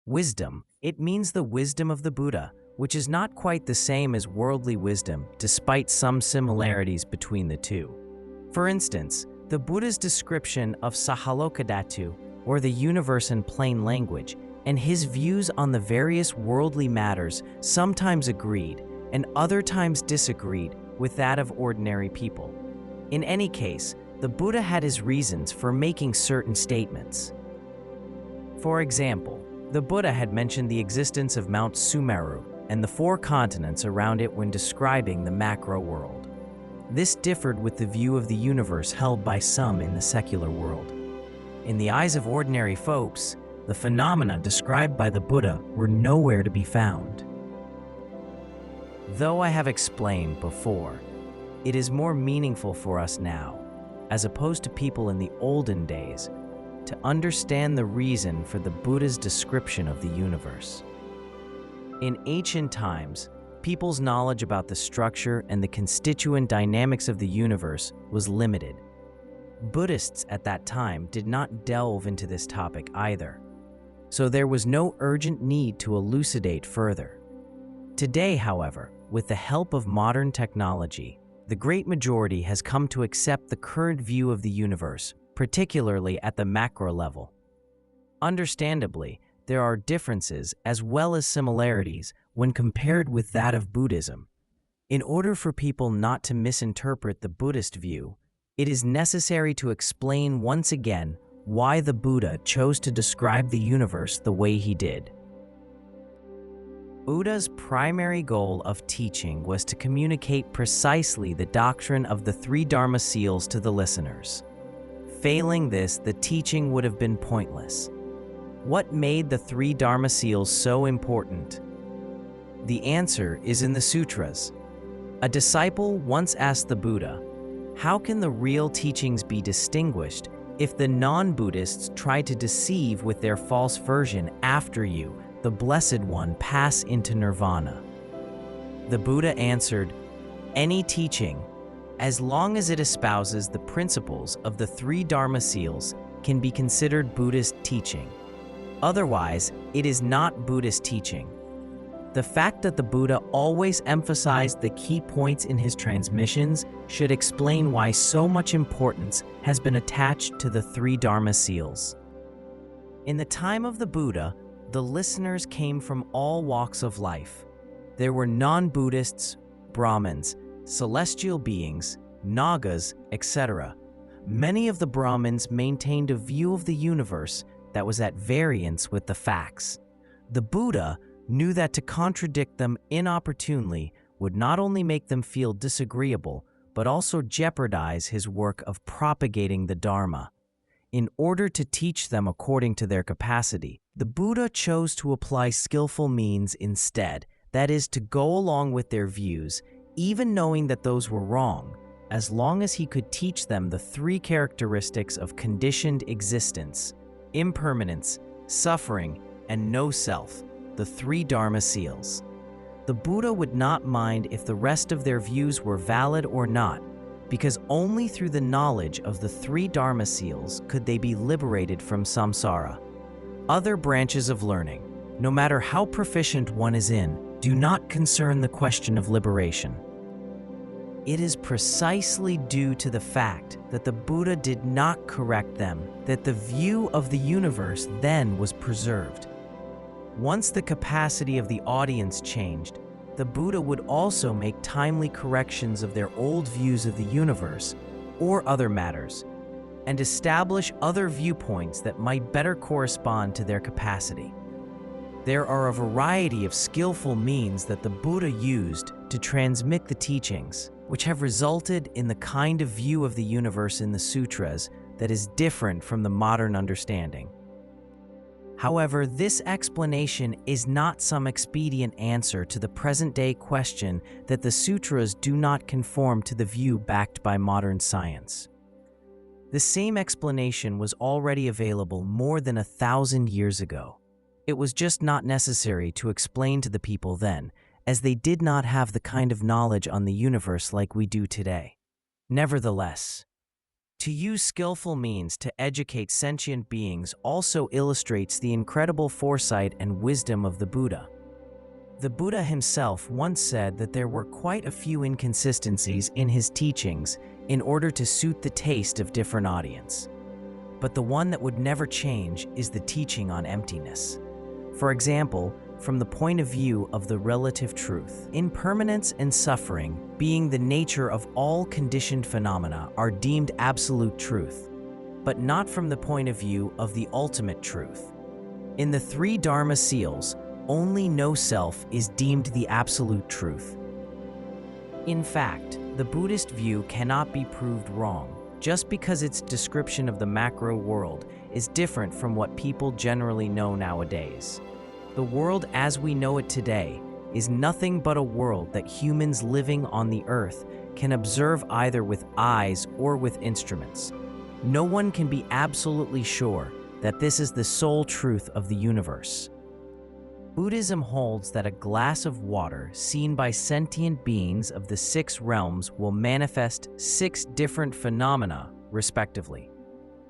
Wisdom. It means the wisdom of the Buddha, which is not quite the same as worldly wisdom, despite some similarities between the two. For instance, the Buddha's description of Sahalokadhatu, or the universe in plain language, and his views on the various worldly matters sometimes agreed and other times disagreed with that of ordinary people. In any case, the Buddha had his reasons for making certain statements. For example, the Buddha had mentioned the existence of Mount Sumeru and the 4 continents around it when describing the macro world. This differed with the view of the universe held by some in the secular world. In the eyes of ordinary folks, the phenomena described by the Buddha were nowhere to be found. Though I have explained before, it is more meaningful for us now, as opposed to people in the olden days, to understand the reason for the Buddha's description of the universe. In ancient times, people's knowledge about the structure and the constituent dynamics of the universe was limited. Buddhists at that time did not delve into this topic either, so there was no urgent need to elucidate further. Today, however, with the help of modern technology, the great majority has come to accept the current view of the universe, particularly at the macro level. Understandably, there are differences as well as similarities when compared with that of Buddhism. In order for people not to misinterpret the Buddhist view, it is necessary to explain once again why the Buddha chose to describe the universe the way he did. Buddha's primary goal of teaching was to communicate precisely the doctrine of the 3 Dharma seals to the listeners. Failing this, the teaching would have been pointless. What made the 3 Dharma seals so important? The answer is in the sutras. A disciple once asked the Buddha, "How can the real teachings be distinguished if the non-Buddhists try to deceive with their false version after you, the Blessed One, pass into nirvana?" The Buddha answered, "Any teaching, as long as it espouses the principles of the 3 Dharma seals, can be considered Buddhist teaching. Otherwise, it is not Buddhist teaching." The fact that the Buddha always emphasized the key points in his transmissions should explain why so much importance has been attached to the 3 Dharma seals. In the time of the Buddha, the listeners came from all walks of life. There were non-Buddhists, Brahmins, celestial beings, Nagas, etc. Many of the Brahmins maintained a view of the universe that was at variance with the facts. The Buddha knew that to contradict them inopportunely would not only make them feel disagreeable, but also jeopardize his work of propagating the Dharma. In order to teach them according to their capacity, the Buddha chose to apply skillful means instead, that is, to go along with their views, even knowing that those were wrong, as long as he could teach them the 3 characteristics of conditioned existence: impermanence, suffering, and no self, the 3 Dharma seals. The Buddha would not mind if the rest of their views were valid or not, because only through the knowledge of the 3 Dharma seals could they be liberated from samsara. Other branches of learning, no matter how proficient one is in, do not concern the question of liberation. It is precisely due to the fact that the Buddha did not correct them that the view of the universe then was preserved. Once the capacity of the audience changed, the Buddha would also make timely corrections of their old views of the universe or other matters, and establish other viewpoints that might better correspond to their capacity. There are a variety of skillful means that the Buddha used to transmit the teachings, which have resulted in the kind of view of the universe in the sutras that is different from the modern understanding. However, this explanation is not some expedient answer to the present-day question that the sutras do not conform to the view backed by modern science. The same explanation was already available more than 1,000 years ago. It was just not necessary to explain to the people then, as they did not have the kind of knowledge on the universe like we do today. Nevertheless, To use skillful means to educate sentient beings also illustrates the incredible foresight and wisdom of the Buddha. The Buddha himself once said that there were quite a few inconsistencies in his teachings in order to suit the taste of different audience. But the one that would never change is the teaching on emptiness. For example, from the point of view of the relative truth, impermanence and suffering, being the nature of all conditioned phenomena, are deemed absolute truth, but not from the point of view of the ultimate truth. In the three Dharma seals, only no self is deemed the absolute truth. In fact, the Buddhist view cannot be proved wrong, just because its description of the macro world is different from what people generally know nowadays. The world as we know it today is nothing but a world that humans living on the earth can observe either with eyes or with instruments. No one can be absolutely sure that this is the sole truth of the universe. Buddhism holds that a glass of water seen by sentient beings of the 6 realms will manifest 6 different phenomena, respectively.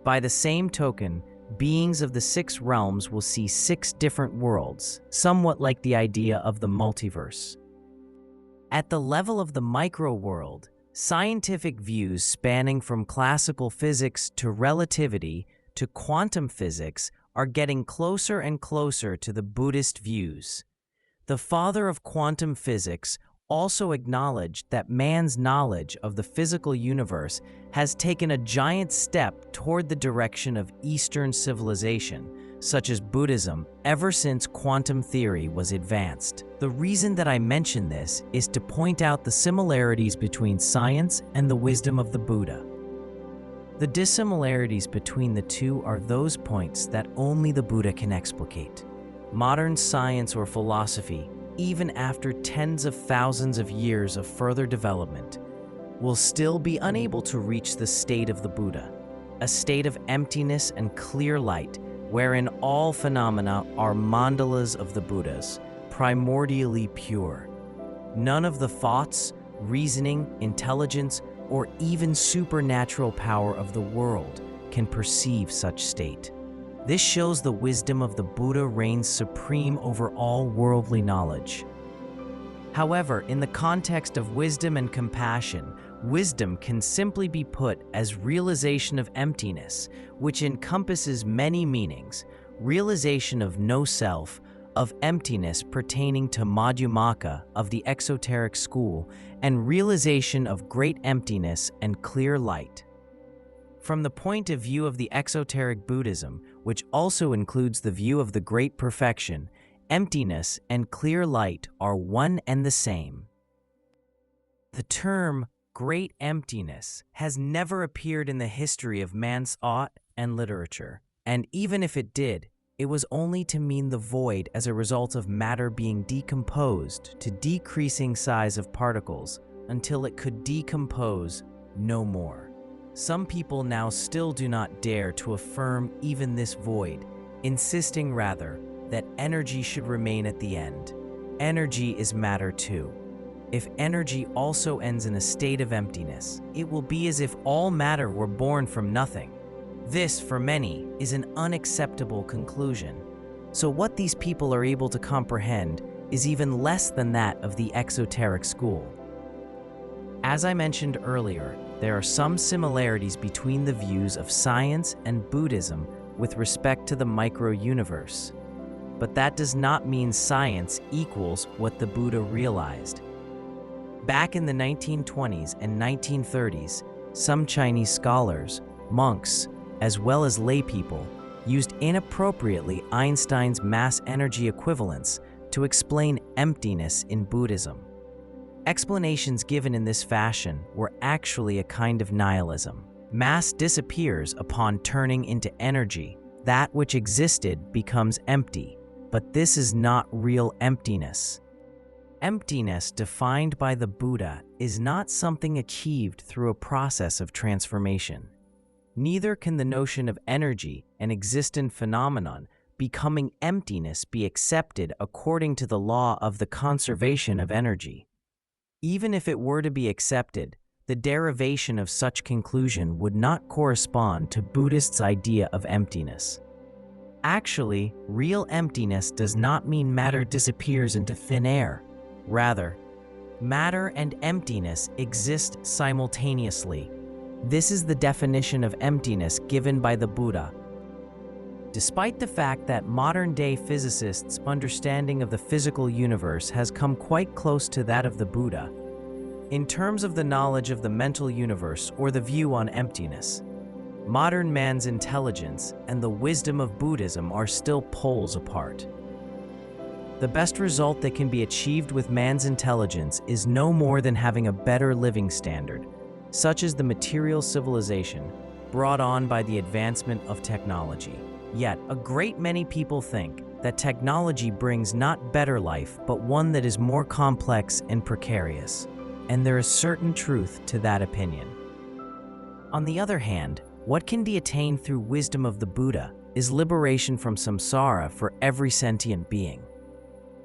By the same token, beings of the 6 realms will see 6 different worlds, somewhat like the idea of the multiverse. At the level of the micro-world, scientific views spanning from classical physics to relativity to quantum physics are getting closer and closer to the Buddhist views. The father of quantum physics also acknowledged that man's knowledge of the physical universe has taken a giant step toward the direction of Eastern civilization, such as Buddhism, ever since quantum theory was advanced. The reason that I mention this is to point out the similarities between science and the wisdom of the Buddha. The dissimilarities between the two are those points that only the Buddha can explicate. Modern science or philosophy, even after tens of thousands of years of further development, will still be unable to reach the state of the Buddha, a state of emptiness and clear light, wherein all phenomena are mandalas of the Buddhas, primordially pure. None of the thoughts, reasoning, intelligence, or even supernatural power of the world can perceive such state. This shows the wisdom of the Buddha reigns supreme over all worldly knowledge. However, in the context of wisdom and compassion, wisdom can simply be put as realization of emptiness, which encompasses many meanings: realization of no self, of emptiness pertaining to Madhyamaka of the exoteric school, and realization of great emptiness and clear light. From the point of view of the exoteric Buddhism, which also includes the view of the great perfection, emptiness and clear light are one and the same. The term great emptiness has never appeared in the history of man's thought and literature, and even if it did, it was only to mean the void as a result of matter being decomposed to decreasing size of particles until it could decompose no more. Some people now still do not dare to affirm even this void, insisting rather that energy should remain at the end. Energy is matter too. If energy also ends in a state of emptiness, it will be as if all matter were born from nothing. This, for many, is an unacceptable conclusion. So what these people are able to comprehend is even less than that of the exoteric school. As I mentioned earlier, there are some similarities between the views of science and Buddhism with respect to the micro-universe. But that does not mean science equals what the Buddha realized. Back in the 1920s and 1930s, some Chinese scholars, monks, as well as laypeople, used inappropriately Einstein's mass energy equivalence to explain emptiness in Buddhism. Explanations given in this fashion were actually a kind of nihilism. Mass disappears upon turning into energy. That which existed becomes empty, but this is not real emptiness. Emptiness defined by the Buddha is not something achieved through a process of transformation. Neither can the notion of energy, an existent phenomenon, becoming emptiness be accepted according to the law of the conservation of energy. Even if it were to be accepted, the derivation of such conclusion would not correspond to Buddhists' idea of emptiness. Actually, real emptiness does not mean matter disappears into thin air. Rather, matter and emptiness exist simultaneously. This is the definition of emptiness given by the Buddha. Despite the fact that modern-day physicists' understanding of the physical universe has come quite close to that of the Buddha, in terms of the knowledge of the mental universe or the view on emptiness, modern man's intelligence and the wisdom of Buddhism are still poles apart. The best result that can be achieved with man's intelligence is no more than having a better living standard, such as the material civilization brought on by the advancement of technology. Yet, a great many people think that technology brings not better life, but one that is more complex and precarious. And there is certain truth to that opinion. On the other hand, what can be attained through wisdom of the Buddha is liberation from samsara for every sentient being.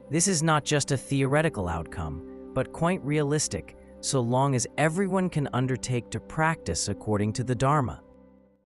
This is not just a theoretical outcome, but quite realistic, so long as everyone can undertake to practice according to the Dharma.